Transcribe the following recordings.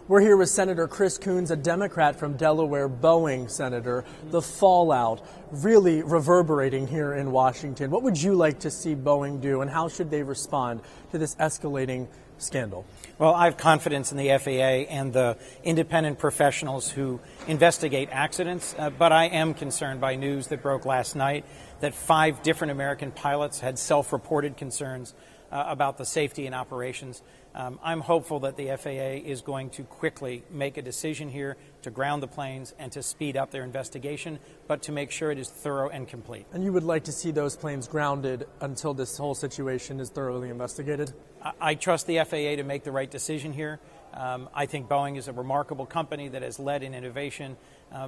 We're here with Senator Chris Coons, a Democrat from Delaware, Boeing senator. The fallout really reverberating here in Washington. What would you like to see Boeing do, and how should they respond to this escalating scandal? Well, I have confidence in the FAA and the independent professionals who investigate accidents, but I am concerned by news that broke last night that 5 different American pilots had self-reported concerns about the safety and operations. I'm hopeful that the FAA is going to quickly make a decision here to ground the planes and to speed up their investigation, but to make sure it is thorough and complete. And you would like to see those planes grounded until this whole situation is thoroughly investigated? I trust the FAA to make the right decision here. I think Boeing is a remarkable company that has led in innovation,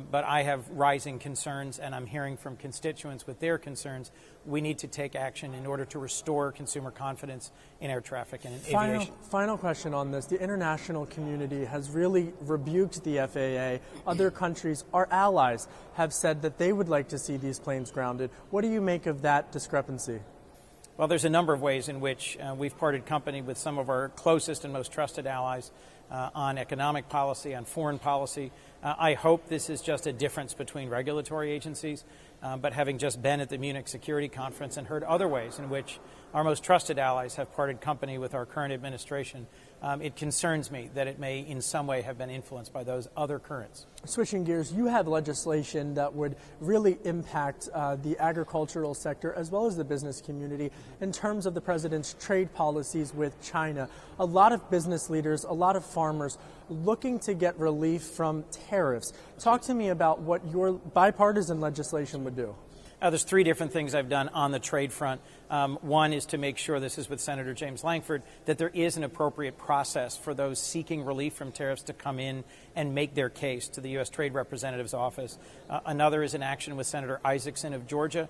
but I have rising concerns, and I'm hearing from constituents with their concerns. We need to take action in order to restore consumer confidence in air traffic and in aviation. Final question on this. The international community has really rebuked the FAA. Other countries, our allies, have said that they would like to see these planes grounded. What do you make of that discrepancy? Well, there's a number of ways in which we've parted company with some of our closest and most trusted allies on economic policy, on foreign policy. I hope this is just a difference between regulatory agencies, but having just been at the Munich Security Conference and heard other ways in which our most trusted allies have parted company with our current administration, it concerns me that it may in some way have been influenced by those other currents. Switching gears, you have legislation that would really impact the agricultural sector as well as the business community in terms of the president's trade policies with China. A lot of business leaders, a lot of farmers looking to get relief from tariffs. Talk to me about what your bipartisan legislation would do. There's 3 different things I've done on the trade front. One is to make sure, this is with Senator James Lankford, that there is an appropriate process for those seeking relief from tariffs to come in and make their case to the U.S. Trade Representative's office. Another is an action with Senator Isaacson of Georgia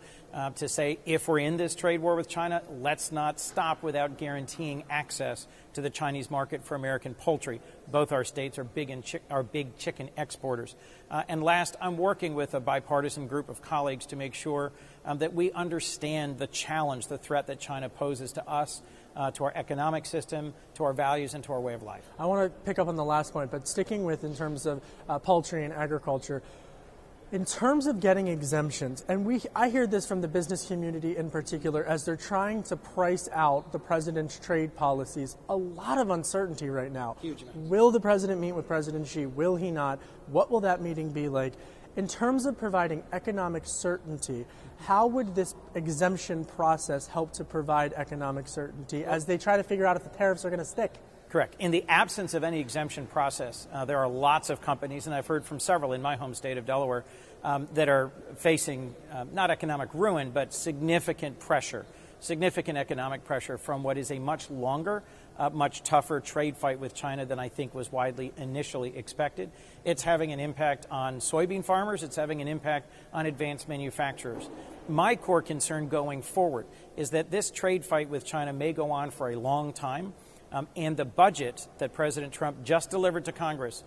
to say, if we're in this trade war with China, let's not stop without guaranteeing access to the Chinese market for American poultry. Both our states are big chicken exporters. And last, I'm working with a bipartisan group of colleagues to make sure that we understand the challenge, the threat that China poses to us, to our economic system, to our values, and to our way of life. I want to pick up on the last point, but sticking with in terms of poultry and agriculture, in terms of getting exemptions, and I hear this from the business community in particular, as they're trying to price out the president's trade policies, a lot of uncertainty right now. Huge amount. Will the president meet with President Xi? Will he not? What will that meeting be like? In terms of providing economic certainty, how would this exemption process help to provide economic certainty as they try to figure out if the tariffs are going to stick? Correct. In the absence of any exemption process, there are lots of companies, and I've heard from several in my home state of Delaware, that are facing not economic ruin, but significant economic pressure from what is a much longer, much tougher trade fight with China than I think was widely initially expected. It's having an impact on soybean farmers. It's having an impact on advanced manufacturers. My core concern going forward is that this trade fight with China may go on for a long time. And the budget that President Trump just delivered to Congress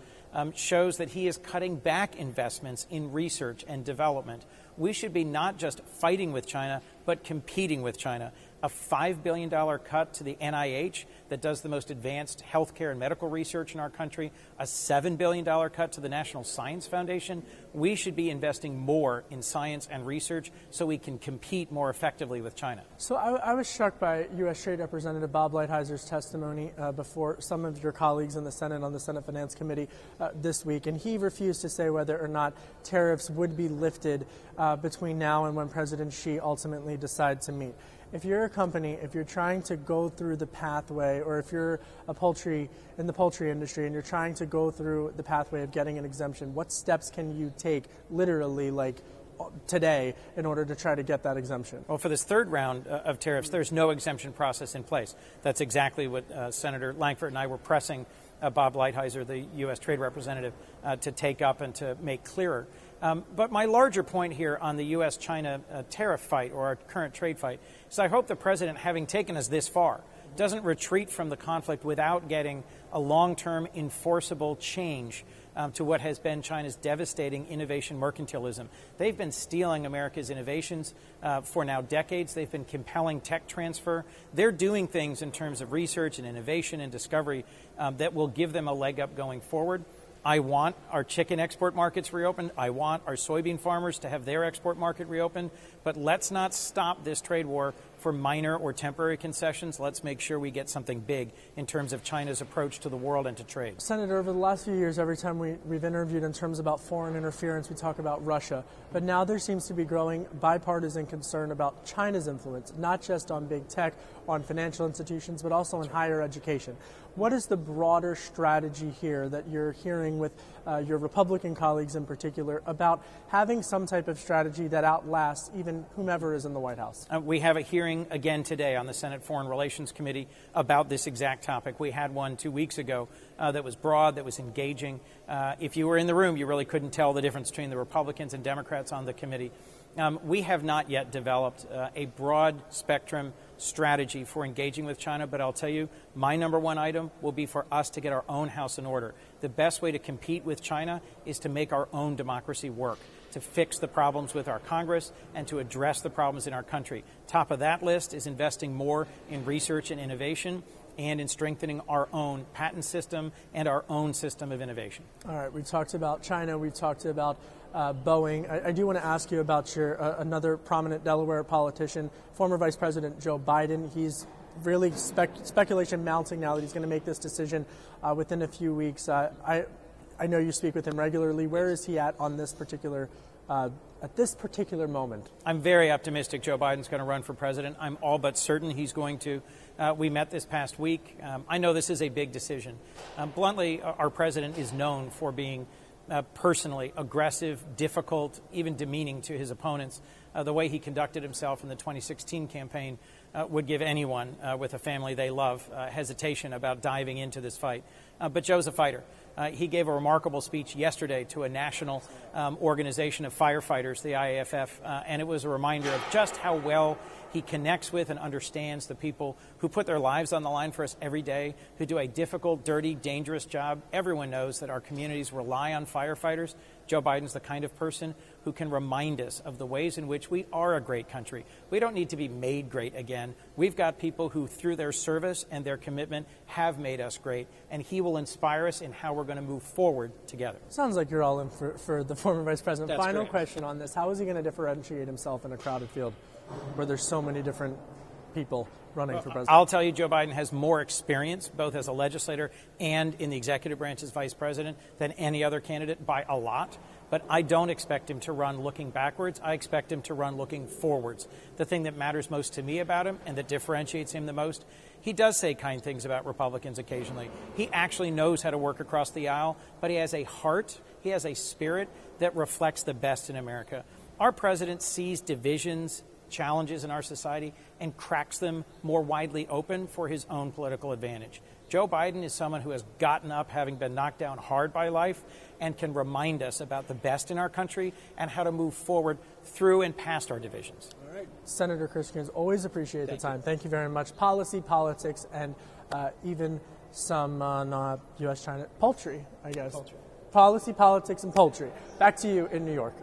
shows that he is cutting back investments in research and development. We should be not just fighting with China, but competing with China. A $5 billion cut to the NIH that does the most advanced healthcare and medical research in our country, a $7 billion cut to the National Science Foundation. We should be investing more in science and research so we can compete more effectively with China. So I was struck by U.S. Trade Representative Bob Lighthizer testimony before some of your colleagues in the Senate on the Senate Finance Committee this week, and he refused to say whether or not tariffs would be lifted between now and when President Xi ultimately decides to meet. If you're a company, if you're trying to go through the pathway, or if you're in the poultry industry and you're trying to go through the pathway of getting an exemption, what steps can you take literally like today in order to try to get that exemption? Well, for this third round of tariffs, there's no exemption process in place. That's exactly what Senator Lankford and I were pressing Bob Lighthizer, the U.S. Trade Representative, to take up and to make clearer. But my larger point here on the U.S. China tariff fight, or our current trade fight, is I hope the president, having taken us this far, doesn't retreat from the conflict without getting a long-term enforceable change to what has been China's devastating innovation mercantilism. They've been stealing America's innovations for now decades. They've been compelling tech transfer. They're doing things in terms of research and innovation and discovery that will give them a leg up going forward. I want our chicken export markets reopened. I want our soybean farmers to have their export market reopened. But let's not stop this trade war for minor or temporary concessions. Let's make sure we get something big in terms of China's approach to the world and to trade. Senator, over the last few years, every time we've interviewed in terms about foreign interference, we talk about Russia. But now there seems to be growing bipartisan concern about China's influence, not just on big tech, on financial institutions, but also in higher education. What is the broader strategy here that you're hearing with your Republican colleagues in particular about having some type of strategy that outlasts even whomever is in the White House? We have a hearing again today on the Senate Foreign Relations Committee about this exact topic. We had one 2 weeks ago that was broad, that was engaging. If you were in the room, you really couldn't tell the difference between the Republicans and Democrats on the committee. We have not yet developed a broad spectrum strategy for engaging with China, but I'll tell you, my number one item will be for us to get our own house in order. The best way to compete with China is to make our own democracy work, to fix the problems with our Congress and to address the problems in our country. Top of that list is investing more in research and innovation and in strengthening our own patent system and our own system of innovation. All right, we talked about China, we talked about Boeing. I do want to ask you about your another prominent Delaware politician, former Vice President Joe Biden. He's really speculation mounting now that he's going to make this decision within a few weeks. I know you speak with him regularly. Where is he at this particular moment? I'm very optimistic Joe Biden's going to run for president. I'm all but certain he's going to. We met this past week. I know this is a big decision. Bluntly, our president is known for being personally aggressive, difficult, even demeaning to his opponents. The way he conducted himself in the 2016 campaign would give anyone with a family they love hesitation about diving into this fight. But Joe's a fighter. He gave a remarkable speech yesterday to a national organization of firefighters, the IAFF, and it was a reminder of just how well he connects with and understands the people who put their lives on the line for us every day, who do a difficult, dirty, dangerous job. Everyone knows that our communities rely on firefighters. Joe Biden's the kind of person who can remind us of the ways in which we are a great country. We don't need to be made great again. We've got people who, through their service and their commitment, have made us great, and he will inspire us in how we're going to move forward together. Sounds like you're all in for the former vice president. That's Final great. question on this. How is he going to differentiate himself in a crowded field where there's so many different people running for president? I'll tell you, Joe Biden has more experience, both as a legislator and in the executive branch as vice president, than any other candidate by a lot. But I don't expect him to run looking backwards. I expect him to run looking forwards. The thing that matters most to me about him and that differentiates him the most, he does say kind things about Republicans occasionally. He actually knows how to work across the aisle, but he has a heart, he has a spirit that reflects the best in America. Our president sees divisions, challenges in our society, and cracks them more widely open for his own political advantage. Joe Biden is someone who has gotten up having been knocked down hard by life and can remind us about the best in our country and how to move forward through and past our divisions. All right. Senator Chris Coons, always appreciate the time. Thank you very much. Policy, politics, and even some on U.S. China poultry, I guess. Poultry. Policy, politics, and poultry. Back to you in New York.